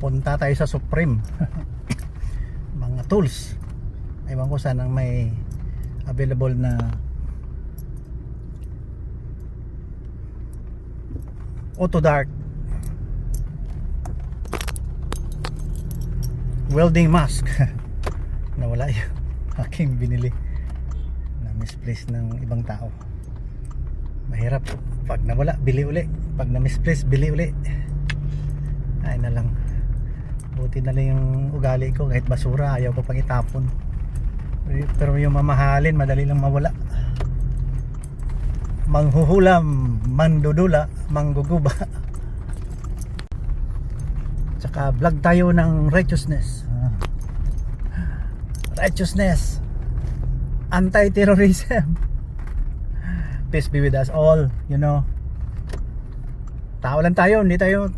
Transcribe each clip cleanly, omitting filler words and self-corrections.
punta tayo sa Supreme. Mga tools, ewan ko saan ang may available na auto dart welding mask. Nawala yung aking binili na misplace ng ibang tao. Mahirap pag nawala, bili uli. Pag na misplace, bili uli. Ay na lang, buti na lang yung ugali ko, kahit basura ayaw ko pang itapon. Pero yung mamahalin, madali lang mawala. Manghuhulam, mandudula, mangguguba. Tsaka vlog tayo ng righteousness. Righteousness, anti-terrorism. Peace be with us all, you know. Tao lang tayo, hindi tayo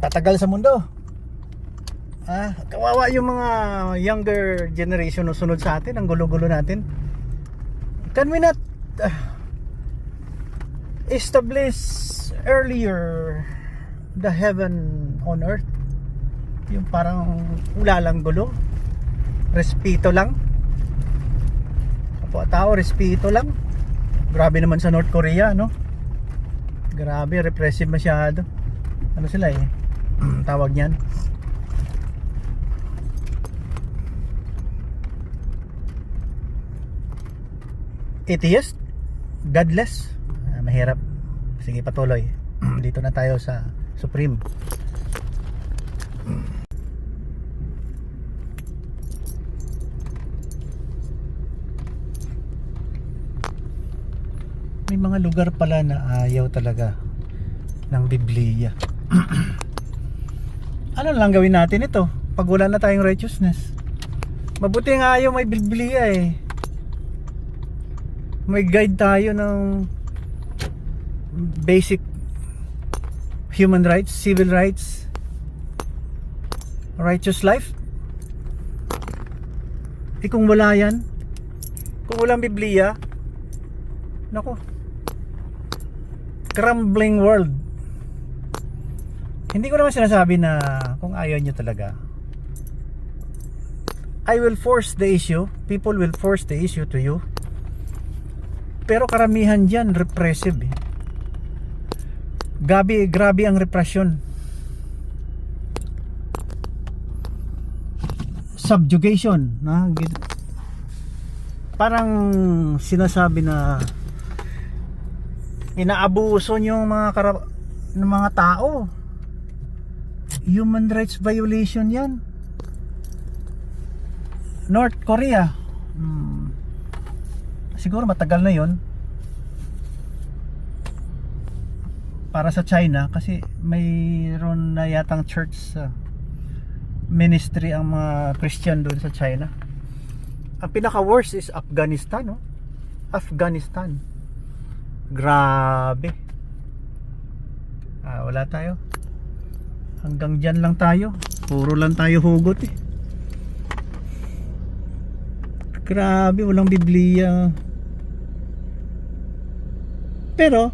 tatagal sa mundo. Kawawa yung mga younger generation na sunod sa atin, ang gulo-gulo natin. Can we not establish earlier the heaven on earth? Yung parang wala lang gulo, respeto lang. Kapwa tao, respeto lang. Grabe naman sa North Korea, no? Grabe, repressive masyado. Ano sila tawag niyan? Atheist? Godless? Mahirap. Sige, patuloy. Dito na tayo sa Supreme. May mga lugar pala na ayaw talaga ng Biblia. Ano lang gawin natin ito pag wala na tayong righteousness? Mabuti nga ayaw may Biblia may guide tayo ng basic human rights, civil rights, righteous life. Kung wala yan, kung walang Biblia, nako, crumbling world. Hindi ko naman sinasabi na kung ayaw nyo talaga, I will force the issue, people will force the issue to you. Pero karamihan dyan repressive grabe ang repression, subjugation na parang sinasabi na inaabuso yung ng mga tao. Human rights violation yan. North Korea, siguro matagal na yon para sa China, kasi mayroon na yatang church ministry ang mga Christian doon sa China. Ang pinaka worst is Afghanistan, Afghanistan. Grabe. Wala tayo. Hanggang dyan lang tayo. Puro lang tayo hugot Grabe, walang Biblia. Pero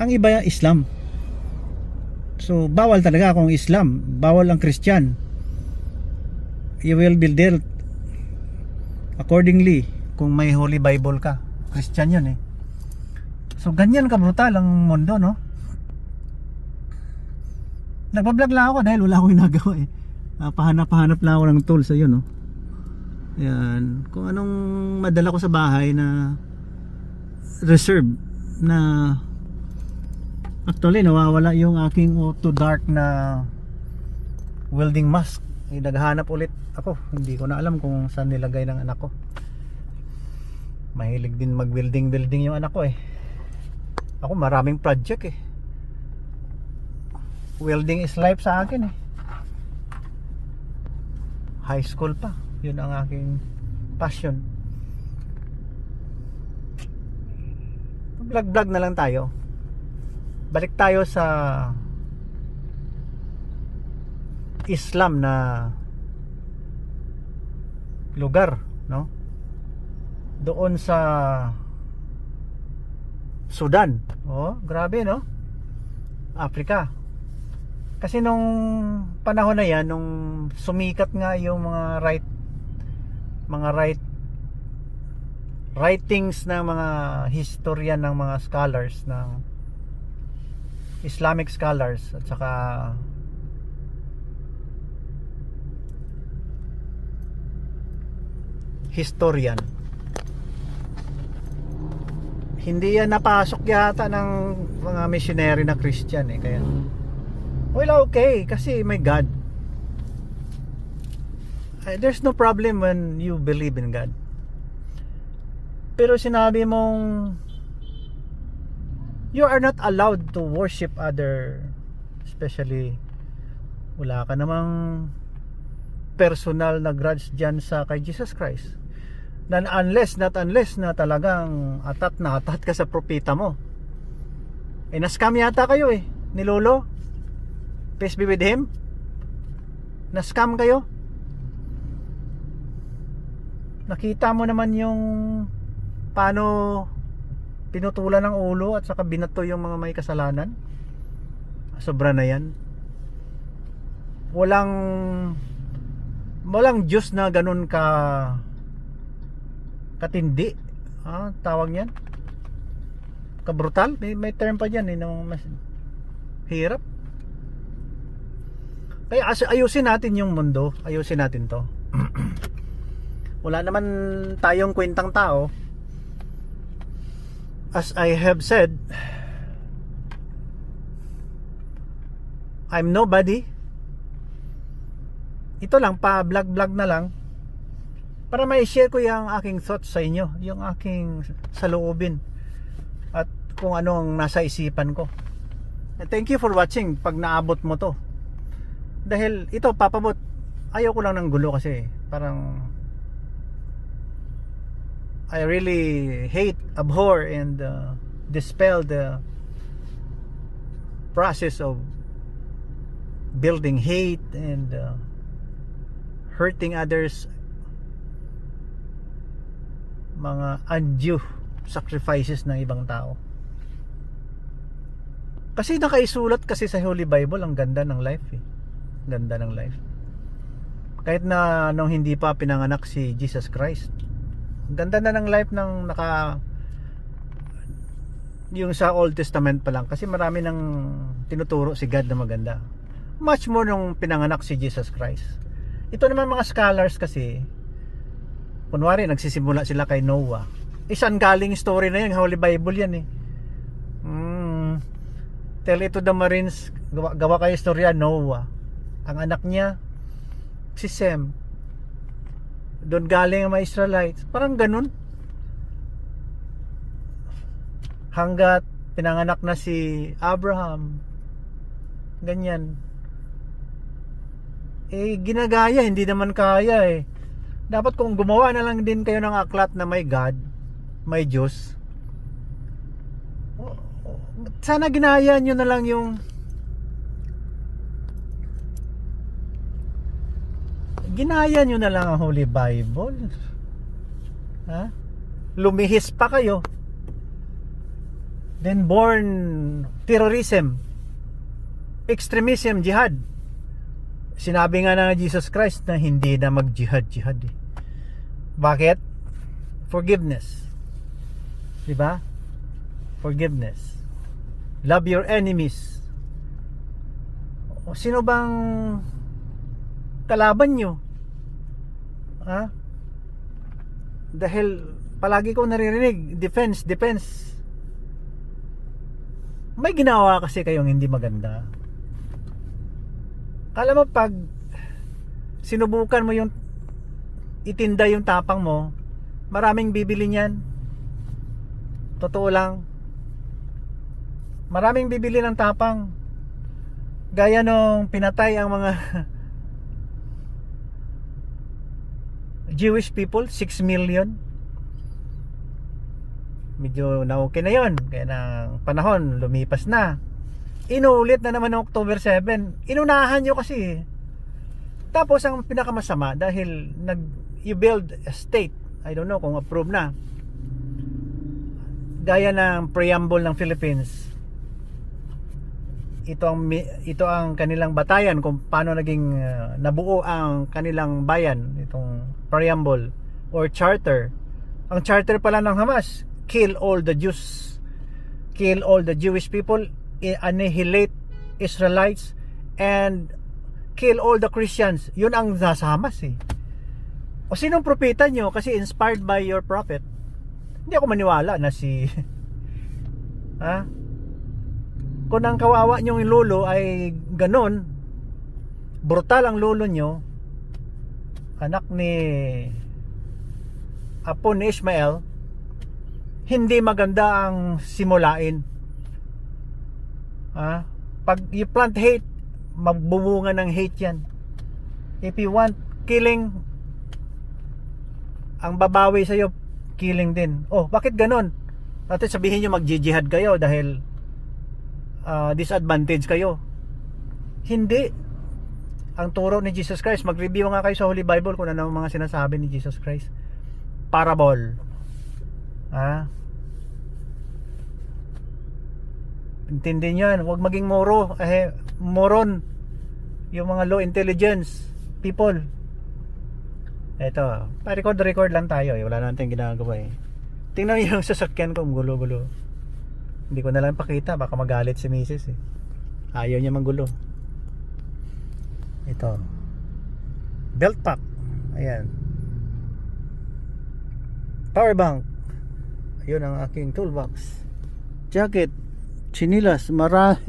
ang iba Islam. So bawal talaga kung Islam, bawal ang Christian. You will be dealt accordingly kung may Holy Bible ka. Christian yun So ganyan ka brutal ang mundo, no? Nagbablog lang ako dahil wala akong ginagawa pahanap lang ako ng tools sa no? Ayan, kung anong madala ko sa bahay na reserve na actually nawawala yung aking auto dark na welding mask. Naghahanap ulit ako, hindi ko na alam kung saan nilagay ng anak ko. Mahilig din mag welding yung anak ko Ako maraming project Welding is life sa akin High school pa, yun ang aking passion. Vlog na lang tayo. Balik tayo sa Islam na lugar, no? Doon sa Sudan. Grabe, no? Africa. Kasi nung panahon na yan, nung sumikat nga yung mga writings ng mga historian ng mga scholars ng Islamic scholars at saka historian, hindi yan napasok yata ng mga missionary na Christian kaya well, okay, kasi may God. There's no problem when you believe in God. Pero sinabi mong you are not allowed to worship other, especially wala ka namang personal na grudge dyan sa kay Jesus Christ. Unless na talagang atat ka sa propeta mo. Na-scam yata kayo ni Lolo. Peace be with him. Na-scam kayo. Nakita mo naman yung paano pinutulan ng ulo at saka binato yung mga may kasalanan. Sobra na yan. Walang Diyos na ganun katindi. Tawag yan kabrutal. May term pa dyan mas hirap. Kaya ayusin natin yung mundo. Ayusin natin to. Wala naman tayong kwentang tao. As I have said, I'm nobody. Ito lang, pa-vlog na lang para ma-share ko yung aking thoughts sa inyo, yung aking saloobin at kung ano ang nasa isipan ko. Thank you for watching pag naabot mo to. Dahil ito, papabot, ayaw ko lang ng gulo kasi parang I really hate, abhor, and dispel the process of building hate and hurting others, mga undue sacrifices ng ibang tao. Kasi nakaisulat kasi sa Holy Bible ang ganda ng life Ganda ng life. Kahit na nung hindi pa pinanganak si Jesus Christ, ganda na ng life ng yung sa Old Testament pa lang, kasi marami nang tinuturo si God na maganda. Much more nung pinanganak si Jesus Christ. Ito naman mga scholars kasi, kunwari nagsisimula sila kay Noah. Isang galing story na yan, Holy Bible yan Tell it to the Marines, gawa kayo istorya. Noah, ang anak niya si Sem, doon galing ang mga Israelites. Parang ganun. Hanggat pinanganak na si Abraham, ganyan. Ginagaya, hindi naman kaya Dapat kung gumawa na lang din kayo ng aklat na may God, may Diyos, sana ginaya nyo na lang yung ang Holy Bible. Lumihis pa kayo, then born terrorism, extremism, jihad. Sinabi nga na Jesus Christ na hindi na mag-jihad. Bakit? Forgiveness. Diba? Forgiveness. Love your enemies. O sino bang kalaban nyo? Dahil palagi ko naririnig, defense. May ginawa kasi kayong hindi maganda. Kala mo pag sinubukan mo yung itinda yung tapang mo, maraming bibili niyan. Totoo lang. Maraming bibili ng tapang. Gaya nung pinatay ang mga Jewish people, 6 million. Medyo na okay na yon. Kaya ng panahon, lumipas na. Inulit na naman ng October 7. Inunahan nyo kasi. Tapos ang pinakamasama, dahil you build a state, I don't know kung approved na, gaya ng preamble ng Philippines, ito ang kanilang batayan kung paano naging nabuo ang kanilang bayan, itong preamble or charter. Ang charter pala ng Hamas, kill all the Jews, kill all the Jewish people, annihilate Israelites, and kill all the Christians. Yun ang nasa Hamas eh. O sinong propeta nyo? Kasi inspired by your prophet. Hindi ako maniwala na si ha? Kung ang kawawa nyong lolo ay ganon, brutal ang lolo nyo, anak ni apo ni Ishmael, hindi maganda ang simulain. Pag you plant hate, magbubunga ng hate yan. If you want killing, ang babawi sa'yo, killing din. Oh, bakit ganon? Natin sabihin nyo mag-jihad kayo dahil disadvantage kayo. Hindi. Ang turo ni Jesus Christ, mag-review nga kayo sa Holy Bible kung ano ang mga sinasabi ni Jesus Christ. Parable. Intindihin nyo yan. Huwag maging moron yung mga low intelligence people. Eto, pa-record lang tayo eh. Wala natin ginagawa eh. Tingnan niyo yung sasakyan ko, gulo-gulo. Hindi ko na lang pakita, baka magalit si Mrs. eh. Ayaw niya manggulo. Ito, belt pack. Ayan, power bank. Ayun ang aking toolbox. Jacket, chinilas, marami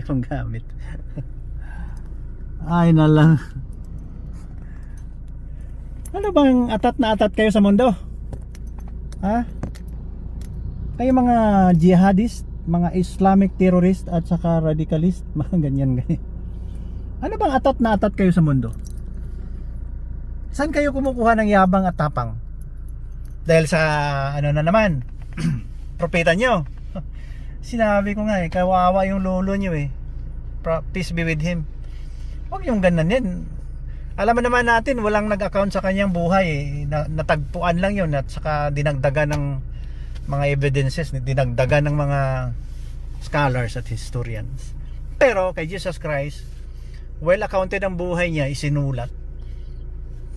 pang gamit. Ay na lang. Ano bang atat na atat kayo sa mundo? Kayo mga jihadist, mga Islamic terrorist at saka radicalist, mga ganyan. Ano bang atat na atat kayo sa mundo? Saan kayo kumukuha ng yabang at tapang? Dahil sa ano na naman, propeta nyo. Sinabi ko nga eh, kawawa yung lolo nyo eh. Peace be with him. Huwag yung ganun yan. Alam mo naman natin, walang nag-account sa kanyang buhay eh. Natagpuan lang yun at saka dinagdagan ng mga evidences, dinagdagan ng mga scholars at historians. Pero kay Jesus Christ, well accounted ang buhay niya, isinulat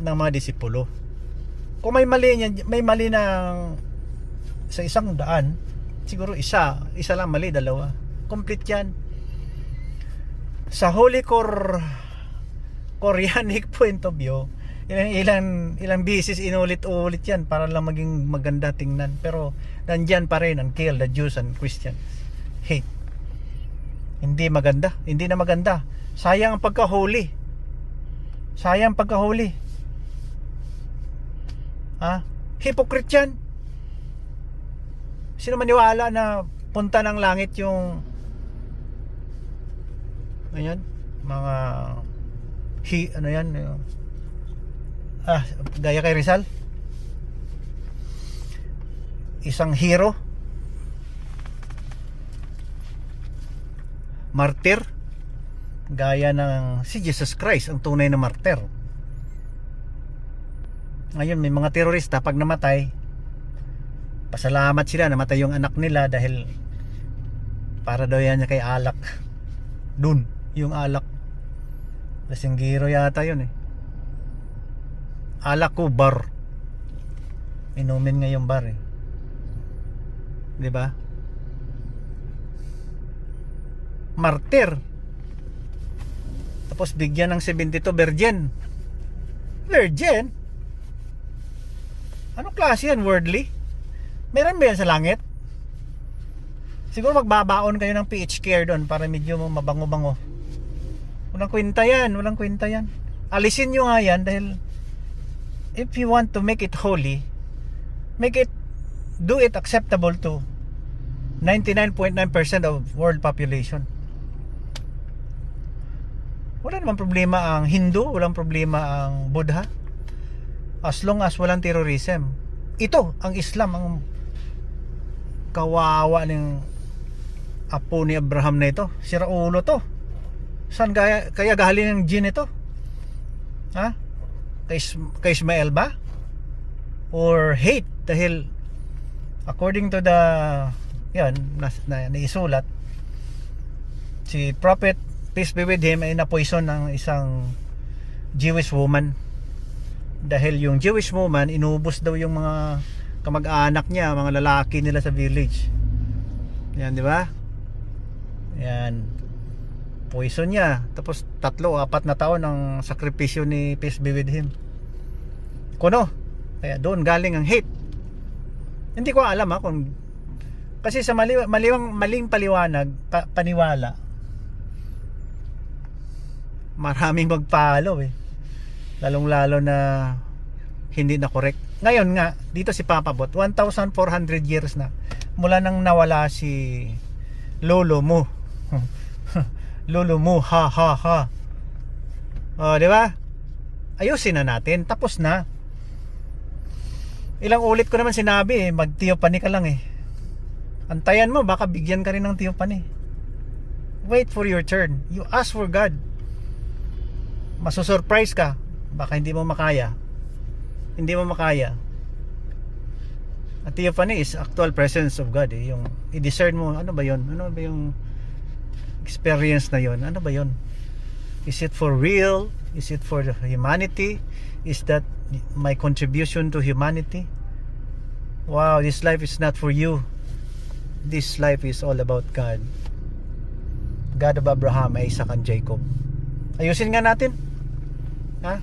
ng mga disipulo. Kung may mali niya, may mali na sa 100, siguro isa lang mali, 2. Complete yan. Sa Holy Quranic point of view, ilang bisis inulit-ulit yan para lang maging maganda tingnan, pero nandyan pa rin ang kill the Jews and Christians, hate. Hindi maganda, hindi na maganda. Sayang ang pagkahuli, sayang pagkahuli. Hypocrite yan. Sino maniwala na punta ng langit yung ayan, mga ano yan, gaya kay Rizal, isang hero, martir, gaya ng si Jesus Christ, ang tunay na martir. Ngayon may mga terorista, pag namatay, pasalamat sila, namatay yung anak nila dahil para daw yan kay alak. Dun yung alak, lasinggiro yata yun eh. Alak ko bar, inumin nga yung bar eh, diba? Martir, tapos bigyan ng 72 virgin. Anong klase yan? Worldly? Meron ba yan sa langit? Siguro magbabaon kayo ng PH Care doon para medyo mabango-bango. Walang kwenta yan. Alisin nyo nga yan, dahil if you want to make it holy, do it acceptable to 99.9% of world population. Wala namang problema ang Hindu, walang problema ang Buddha, as long as walang terrorism. Ito, ang Islam, ang kawawa ng apo ni Abraham na ito. Sira ulo to. Saan kaya galing ng jinn ito? Kay Ismael ba? Or hate? Dahil according to the naisulat, si si Prophet, peace be with him, ay na-poison ng isang Jewish woman. Dahil yung Jewish woman, inubos daw yung mga kamag-anak niya, mga lalaki nila sa village. Yan, di ba? Yan. Poison niya. Tapos 3-4 na taon ang sakripisyo ni peace be with him. Kuno. Kaya doon galing ang hate. Hindi ko alam kung kasi sa maling paliwanag, paniwala, maraming magpalo lalong-lalo na hindi na correct. Ngayon nga dito si Papa Bot 1,400 years na mula nang nawala si lolo mo. Lolo mo, ha ha ha. Di ba? Ayusin na natin, tapos na. Ilang ulit ko naman sinabi mag-Theophany ka lang Antayan mo, baka bigyan ka rin ng Theophany. Wait for your turn. You ask for God. Masusurprise ka. Baka hindi mo makaya. Hindi mo makaya. At Theophany is actual presence of God Yung i-discern mo, ano ba yun? Ano ba yung experience na yun? Ano ba yun? Is it for real? Is it for humanity? Is that my contribution to humanity? Wow, this life is not for you. This life is all about God. God of Abraham, Isaac and Jacob. Ayusin nga natin. Ha?